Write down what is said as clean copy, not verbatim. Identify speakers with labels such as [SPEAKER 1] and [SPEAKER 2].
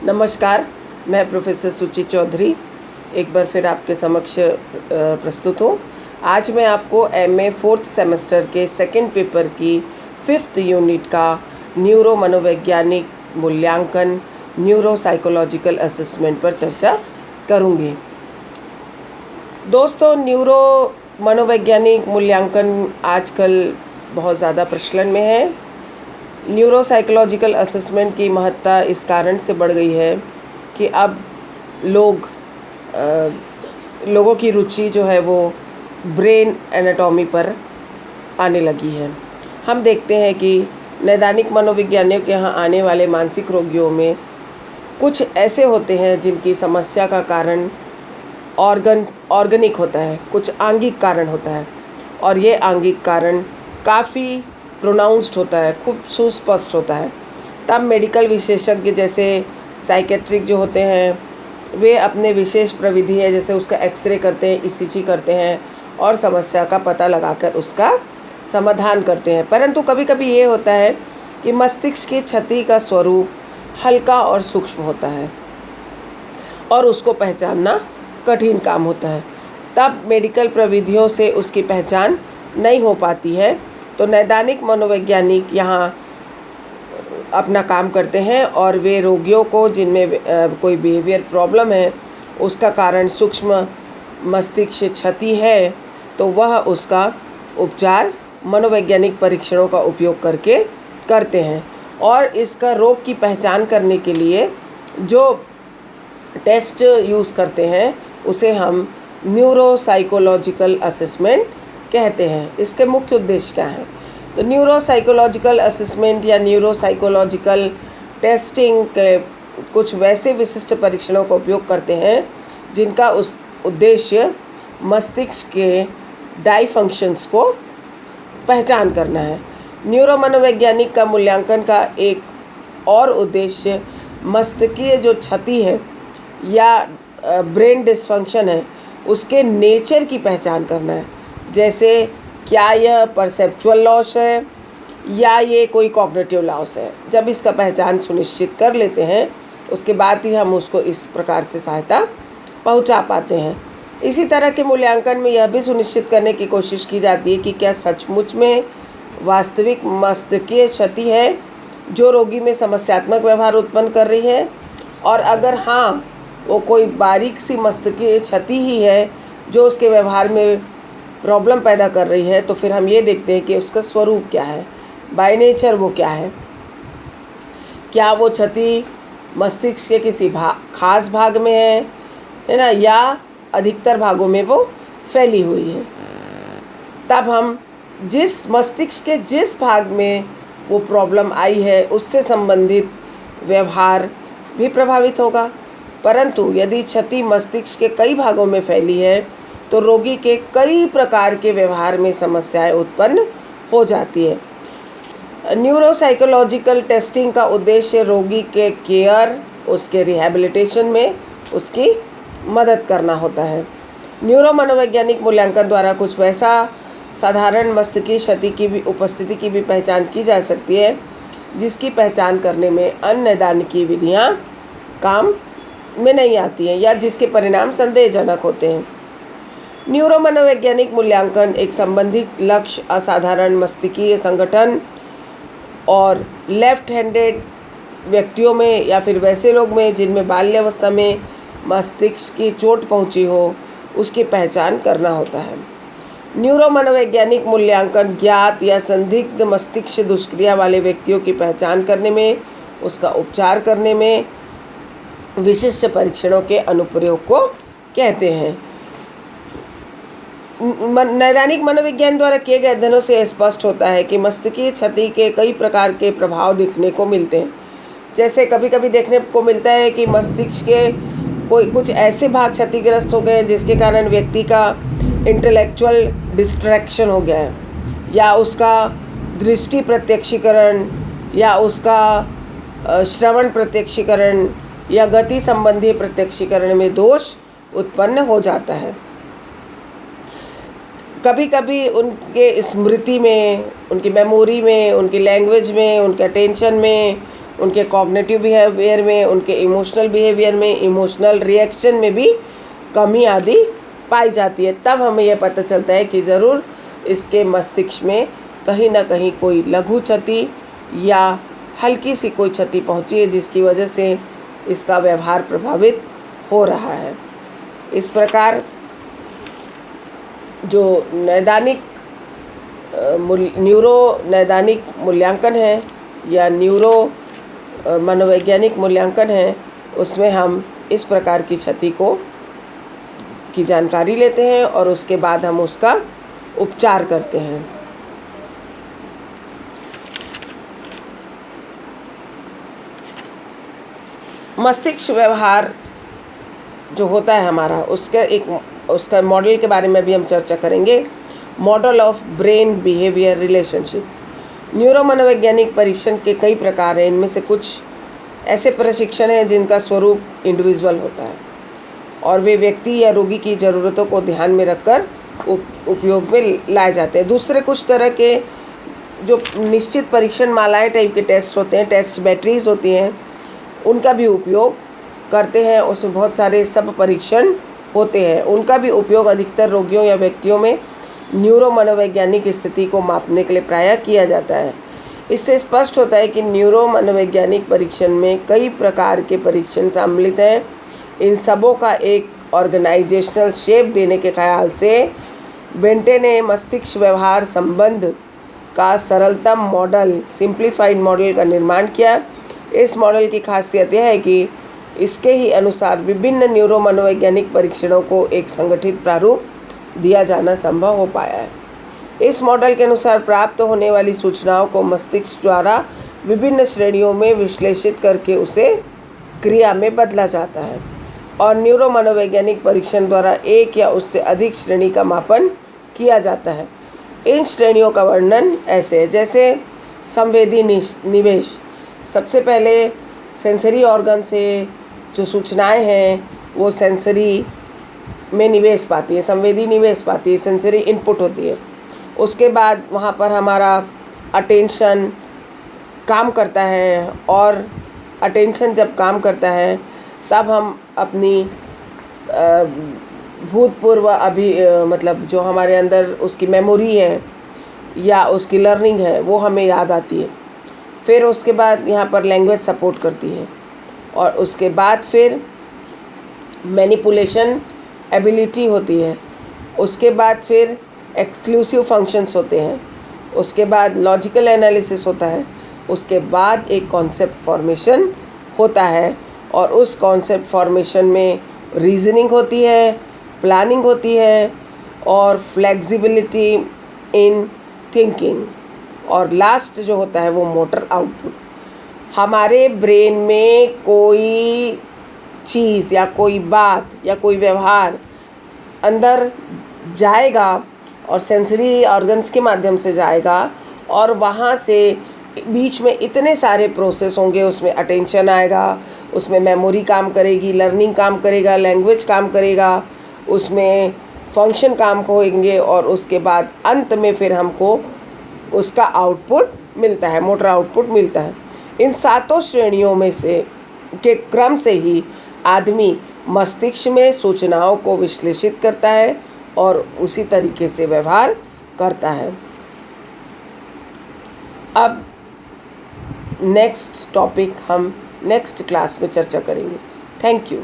[SPEAKER 1] नमस्कार, मैं प्रोफेसर सुचि चौधरी एक बार फिर आपके समक्ष प्रस्तुत हूँ। आज मैं आपको एमए 4th सेमेस्टर के सेकंड पेपर की 5th यूनिट का न्यूरो मनोवैज्ञानिक मूल्यांकन न्यूरो साइकोलॉजिकल असेसमेंट पर चर्चा करूँगी। दोस्तों, न्यूरो मनोवैज्ञानिक मूल्यांकन आजकल बहुत ज़्यादा प्रचलन में है। न्यूरो साइकोलॉजिकल असेसमेंट की महत्ता इस कारण से बढ़ गई है कि अब लोगों की रुचि जो है वो ब्रेन एनाटॉमी पर आने लगी है। हम देखते हैं कि नैदानिक मनोविज्ञानियों के यहाँ आने वाले मानसिक रोगियों में कुछ ऐसे होते हैं जिनकी समस्या का कारण ऑर्गेनिक होता है, कुछ आंगिक कारण होता है और ये आंगिक कारण काफ़ी प्रोनाउंस्ड होता है, खूब सुस्पष्ट होता है। तब मेडिकल विशेषज्ञ जैसे साइकेट्रिक जो होते हैं वे अपने विशेष प्रविधि है, जैसे उसका एक्सरे करते हैं, ईसीजी करते हैं और समस्या का पता लगाकर उसका समाधान करते हैं। परंतु कभी कभी ये होता है कि मस्तिष्क की क्षति का स्वरूप हल्का और सूक्ष्म होता है और उसको पहचानना कठिन काम होता है। तब मेडिकल प्रविधियों से उसकी पहचान नहीं हो पाती है, तो नैदानिक मनोवैज्ञानिक यहाँ अपना काम करते हैं और वे रोगियों को जिनमें कोई बिहेवियर प्रॉब्लम है, उसका कारण सूक्ष्म मस्तिष्क क्षति है, तो वह उसका उपचार मनोवैज्ञानिक परीक्षणों का उपयोग करके करते हैं। और इसका रोग की पहचान करने के लिए जो टेस्ट यूज़ करते हैं उसे हम न्यूरो साइकोलॉजिकल असेसमेंट कहते हैं। इसके मुख्य उद्देश्य क्या हैं? तो न्यूरो साइकोलॉजिकल असेसमेंट या न्यूरो साइकोलॉजिकल टेस्टिंग के कुछ वैसे विशिष्ट परीक्षणों का उपयोग करते हैं जिनका उस उद्देश्य मस्तिष्क के डायफंक्शंस को पहचान करना है। न्यूरो मनोवैज्ञानिक का मूल्यांकन का एक और उद्देश्य मस्तिष्कीय जो क्षति है या ब्रेन डिसफंक्शन है उसके नेचर की पहचान करना है। जैसे क्या यह परसेप्चुअल लॉस है या ये कोई कॉग्निटिव लॉस है। जब इसका पहचान सुनिश्चित कर लेते हैं उसके बाद ही हम उसको इस प्रकार से सहायता पहुंचा पाते हैं। इसी तरह के मूल्यांकन में यह भी सुनिश्चित करने की कोशिश की जाती है कि क्या सचमुच में वास्तविक मस्तिष्कीय क्षति है जो रोगी में समस्यात्मक व्यवहार उत्पन्न कर रही है, और अगर हाँ वो कोई बारीक सी मस्तिष्कीय क्षति ही है जो उसके व्यवहार में प्रॉब्लम पैदा कर रही है, तो फिर हम ये देखते हैं कि उसका स्वरूप क्या है, बाय नेचर वो क्या है। क्या वो क्षति मस्तिष्क के किसी खास भाग में है ना, या अधिकतर भागों में वो फैली हुई है। तब हम जिस मस्तिष्क के जिस भाग में वो प्रॉब्लम आई है उससे संबंधित व्यवहार भी प्रभावित होगा। परंतु यदि क्षति मस्तिष्क के कई भागों में फैली है तो रोगी के कई प्रकार के व्यवहार में समस्याएं उत्पन्न हो जाती है। न्यूरो साइकोलॉजिकल टेस्टिंग का उद्देश्य रोगी के केयर, उसके रिहैबिलिटेशन में उसकी मदद करना होता है। न्यूरो मनोवैज्ञानिक मूल्यांकन द्वारा कुछ वैसा साधारण मस्तिष्कीय क्षति की भी उपस्थिति की भी पहचान की जा सकती है जिसकी पहचान करने में अन्य नैदानिक विधियाँ काम में नहीं आती हैं या जिसके परिणाम संदेहजनक होते हैं। न्यूरो मनोवैज्ञानिक मूल्यांकन एक संबंधित लक्ष्य असाधारण मस्तिष्कीय संगठन और लेफ्ट हैंडेड व्यक्तियों में या फिर वैसे लोग में जिनमें बाल्यावस्था में मस्तिष्क की चोट पहुंची हो उसकी पहचान करना होता है। न्यूरो मनोवैज्ञानिक मूल्यांकन ज्ञात या संदिग्ध मस्तिष्क दुष्क्रिया वाले व्यक्तियों की पहचान करने में, उसका उपचार करने में विशिष्ट परीक्षणों के अनुप्रयोग को कहते हैं। नैदानिक मनोविज्ञान द्वारा किए गए अध्ययनों से स्पष्ट होता है कि मस्तिष्कीय क्षति के कई प्रकार के प्रभाव दिखने को मिलते हैं। जैसे कभी कभी देखने को मिलता है कि मस्तिष्क के कुछ ऐसे भाग क्षतिग्रस्त हो गए हैं जिसके कारण व्यक्ति का इंटेलेक्चुअल डिस्ट्रैक्शन हो गया है, या उसका दृष्टि प्रत्यक्षीकरण या उसका श्रवण प्रत्यक्षीकरण या गति संबंधी प्रत्यक्षीकरण में दोष उत्पन्न हो जाता है। कभी कभी उनके स्मृति में, उनकी मेमोरी में, उनकी लैंग्वेज में, उनके अटेंशन में, उनके कॉग्निटिव बिहेवियर में, उनके इमोशनल बिहेवियर में, इमोशनल रिएक्शन में भी कमी आदि पाई जाती है। तब हमें यह पता चलता है कि ज़रूर इसके मस्तिष्क में कहीं ना कहीं कोई लघु क्षति या हल्की सी कोई क्षति पहुंची है, जिसकी वजह से इसका व्यवहार प्रभावित हो रहा है। इस प्रकार जो न्यूरो नैदानिक मूल्यांकन है या न्यूरो मनोवैज्ञानिक मूल्यांकन है, उसमें हम इस प्रकार की क्षति की जानकारी लेते हैं और उसके बाद हम उसका उपचार करते हैं। मस्तिष्क व्यवहार जो होता है हमारा, उसका मॉडल के बारे में भी हम चर्चा करेंगे। Model of brain behaviour relationship. Neuro मनोवैज्ञानिक परीक्षण के कई प्रकार हैं। इनमें से कुछ ऐसे प्रशिक्षण हैं जिनका स्वरूप इंडिविजुअल होता है और वे व्यक्ति या रोगी की ज़रूरतों को ध्यान में रखकर उपयोग में लाए जाते हैं। दूसरे कुछ तरह के जो निश्चित परीक्षण मालाएं टाइप के टेस्ट होते हैं, टेस्ट बैटरीज होती हैं, उनका भी उपयोग करते हैं। उसमें बहुत सारे सब परीक्षण होते हैं, उनका भी उपयोग अधिकतर रोगियों या व्यक्तियों में न्यूरो मनोवैज्ञानिक स्थिति को मापने के लिए प्रायः किया जाता है। इससे स्पष्ट होता है कि न्यूरो मनोवैज्ञानिक परीक्षण में कई प्रकार के परीक्षण सम्मिलित हैं। इन सबों का एक ऑर्गेनाइजेशनल शेप देने के ख्याल से बेंटे ने मस्तिष्क व्यवहार संबंध का सरलतम मॉडल, सिंप्लीफाइड मॉडल का निर्माण किया। इस मॉडल की खासियत यह है कि इसके ही अनुसार विभिन्न न्यूरो मनोवैज्ञानिक परीक्षणों को एक संगठित प्रारूप दिया जाना संभव हो पाया है। इस मॉडल के अनुसार प्राप्त होने वाली सूचनाओं को मस्तिष्क द्वारा विभिन्न श्रेणियों में विश्लेषित करके उसे क्रिया में बदला जाता है और न्यूरो मनोवैज्ञानिक परीक्षण द्वारा एक या उससे अधिक श्रेणी का मापन किया जाता है। इन श्रेणियों का वर्णन ऐसे है, जैसे संवेदी निवेश। सबसे पहले सेंसरी ऑर्गन से जो सूचनाएं हैं वो सेंसरी में निवेश पाती है, संवेदी निवेश पाती है, सेंसरी इनपुट होती है। उसके बाद वहाँ पर हमारा अटेंशन काम करता है और अटेंशन जब काम करता है तब हम अपनी भूतपूर्व मतलब जो हमारे अंदर उसकी मेमोरी है या उसकी लर्निंग है वो हमें याद आती है। फिर उसके बाद यहाँ पर लैंग्वेज सपोर्ट करती है और उसके बाद फिर मैनिपुलेशन एबिलिटी होती है। उसके बाद फिर एक्सक्लूसिव फंक्शंस होते हैं। उसके बाद लॉजिकल एनालिसिस होता है। उसके बाद एक कॉन्सेप्ट फॉर्मेशन होता है और उस कॉन्सेप्ट फॉर्मेशन में रीजनिंग होती है, प्लानिंग होती है और फ्लेक्सिबिलिटी इन थिंकिंग, और लास्ट जो होता है वो मोटर आउटपुट। हमारे ब्रेन में कोई चीज़ या कोई बात या कोई व्यवहार अंदर जाएगा और सेंसरी ऑर्गन्स के माध्यम से जाएगा और वहाँ से बीच में इतने सारे प्रोसेस होंगे। उसमें अटेंशन आएगा, उसमें मेमोरी काम करेगी, लर्निंग काम करेगा, लैंग्वेज काम करेगा, उसमें फंक्शन काम होंगे और उसके बाद अंत में फिर हमको उसका आउटपुट मिलता है, मोटर आउटपुट मिलता है। इन सातों श्रेणियों में से के क्रम से ही आदमी मस्तिष्क में सूचनाओं को विश्लेषित करता है और उसी तरीके से व्यवहार करता है। अब नेक्स्ट टॉपिक हम नेक्स्ट क्लास में चर्चा करेंगे। Thank you.